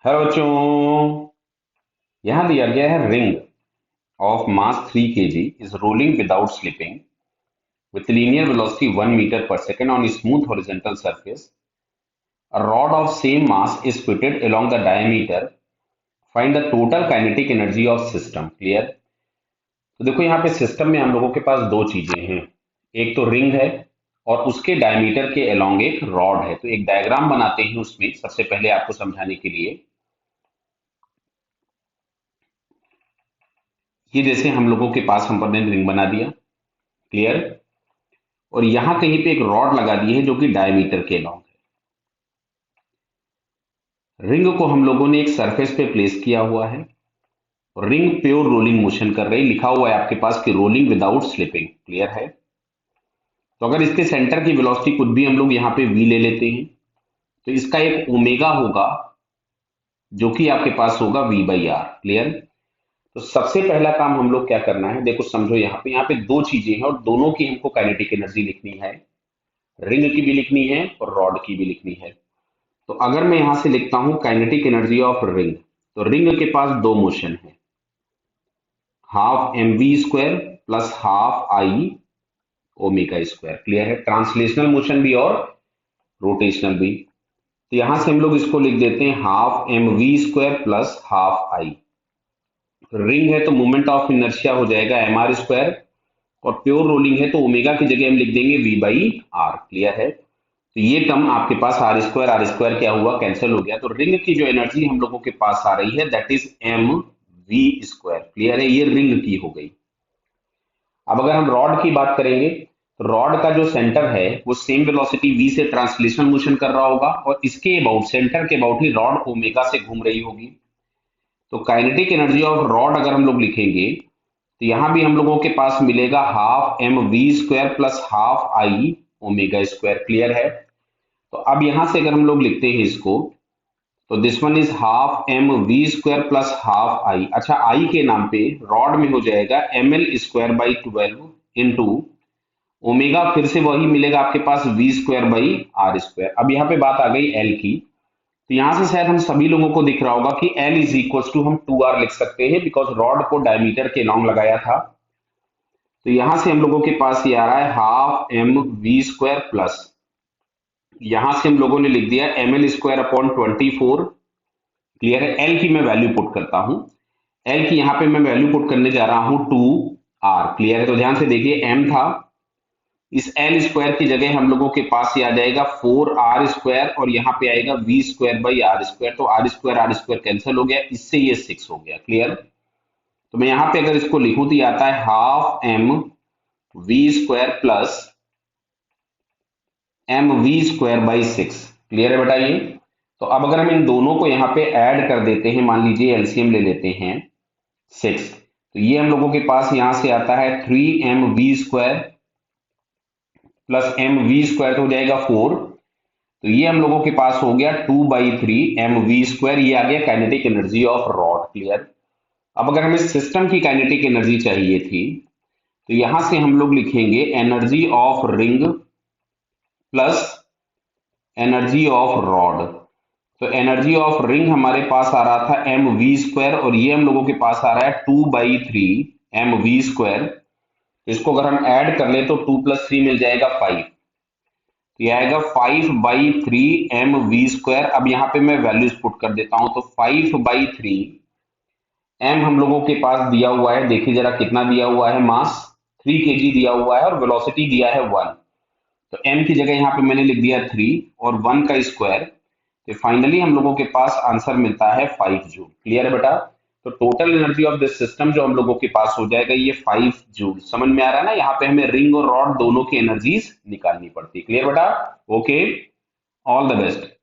Hello बच्चों। यहाँ दिया गया है ring of mass 3 kg is rolling without slipping with linear velocity 1 meter per second on a smooth horizontal surface. A rod of same mass is fitted along the diameter. Find the total kinetic energy of system. Clear? तो देखो यहाँ पे system में हम लोगों के पास दो चीजें हैं। एक तो रिंग है और उसके डायमीटर के अलोंग एक रॉड है। तो एक डायग्राम बनाते हैं उसमें सबसे पहले आपको समझाने के लिए। ये जैसे हम लोगों के पास हमने रिंग बना दिया। क्लियर? और यहां कहीं पे एक रॉड लगा दी है जो कि डायमीटर के लॉन्ग है। रिंग को हम लोगों ने एक सरफेस पे प्लेस किया हुआ है। रिंग प्योर रोलिंग मोशन कर रही, लिखा हुआ है आपके पास कि रोलिंग विदाउट स्लिपिंग। क्लियर है? तो अगर इसके सेंटर की वेलोसिटी कुछ भी हम लोग यहाँ पे वी ले लेते हैं तो इसका एक ओमेगा होगा जो कि आपके पास होगा वी बाई आर। क्लियर? तो सबसे पहला काम हम लोग क्या करना है, देखो समझो यहाँ पे दो चीजें हैं और दोनों की हमको काइनेटिक एनर्जी लिखनी है। रिंग की भी लिखनी है और रॉड की भी लिखनी है। तो अगर मैं यहां से लिखता हूं काइनेटिक एनर्जी ऑफ रिंग, तो रिंग के पास दो मोशन है, half M we square plus half I omega square. Clear है? ट्रांसलेशनल मोशन भी और रोटेशनल भी। तो यहां से हम लोग इसको लिख देते हैं half M we square plus half I. Ring है तो मोमेंट ऑफ इनर्शिया हो जाएगा एम आर स्क्वायर, और प्योर रोलिंग है तो ओमेगा की जगह हम लिख देंगे वी बाई आर। क्लियर है? तो ये टर्म आपके पास आर स्क्वायर क्या हुआ, कैंसिल हो गया। तो रिंग की जो एनर्जी हम लोगों के पास आ रही है that is m we square. Clear है? ये रिंग की हो गई। अब अगर हम रॉड की बात करेंगे तो रॉड का जो सेंटर है वो सेम वेलोसिटी वी से ट्रांसलेशनल मोशन कर रहा होगा और इसके अबाउट, सेंटर के अबाउट ही रॉड ओमेगा से घूम रही होगी। तो काइनेटिक एनर्जी ऑफ रॉड अगर हम लोग लिखेंगे तो यहां भी हम लोगों के पास मिलेगा half M we square plus half I omega square. Clear है? तो अब यहां से अगर हम लोग लिखते हैं इसको तो this one is half M we square plus half I. अच्छा, आई के नाम पे रॉड में हो जाएगा M L square by 12 into omega, फिर से वही मिलेगा आपके पास V square by are square. अब यहाँ पे बात आ गई एल की। तो यहां से शायद हम सभी लोगों को दिख रहा होगा कि एल इज इक्वल टू हम 2r लिख सकते हैं बिकॉज रॉड को डायमीटर के लॉन्ग लगाया था। तो यहां से हम लोगों के पास ये आ रहा है half M we square plus, यहां से हम लोगों ने लिख दिया m L square upon 24। Clear है? एल की मैं वैल्यू पुट करता हूं। एल की यहां पे मैं वैल्यू पुट करने जा रहा हूं 2r। क्लियर है? तो ध्यान से देखिए, एम था, इस एल स्क्वायर की जगह हम लोगों के पास ये आ जाएगा 4r स्क्वायर और यहाँ पे आएगा v square by are square. तो आर स्क्वायर कैंसिल हो गया, इससे ये 6 हो गया। क्लियर? तो मैं यहाँ पे अगर इसको लिखूं तो ये आता है half M we square plus m we square by 6। Clear है बेटा? ये तो अब अगर हम इन दोनों को यहाँ पे ऐड कर देते हैं, मान लीजिए एलसीएम ले लेते हैं 6, तो ये हम लोगों के पास यहां से आता है 3 m we square plus m we square तो हो जाएगा 4। तो ये हम लोगों के पास हो गया 2/3 एम वी स्क्वायर। ये आ गया kinetic energy of rod. Clear? अब अगर हमें सिस्टम की काइनेटिक एनर्जी चाहिए थी तो यहां से हम लोग लिखेंगे energy of ring plus energy of rod. तो एनर्जी ऑफ रिंग हमारे पास आ रहा था एम वी स्क्वायर और ये हम लोगों के पास आ रहा है 2/3 एम वी स्क्वायर। इसको अगर हम ऐड कर ले तो 2 + 3 मिल जाएगा 5। तो ये आएगा 5/3 एम वी स्क्वायर। अब यहाँ पे मैं वैल्यूज पुट कर देता हूं तो 5/3 एम हम लोगों के पास दिया हुआ है, देखिए जरा कितना दिया हुआ है, मास 3 kg दिया हुआ है और वेलोसिटी दिया है 1। तो एम की जगह यहाँ पे मैंने लिख दिया 3 और 1 का स्क्वायर। तो फाइनली हम लोगों के पास आंसर मिलता है 5 जूल। क्लियर है बेटा? तो total energy of this system जो हम लोगों के पास हो जाएगा ये 5 जूल। समझ में आ रहा है ना? यहाँ पे हमें रिंग और रॉड दोनों की एनर्जीज निकालनी पड़ती है। क्लियर बेटा? Okay, all the best.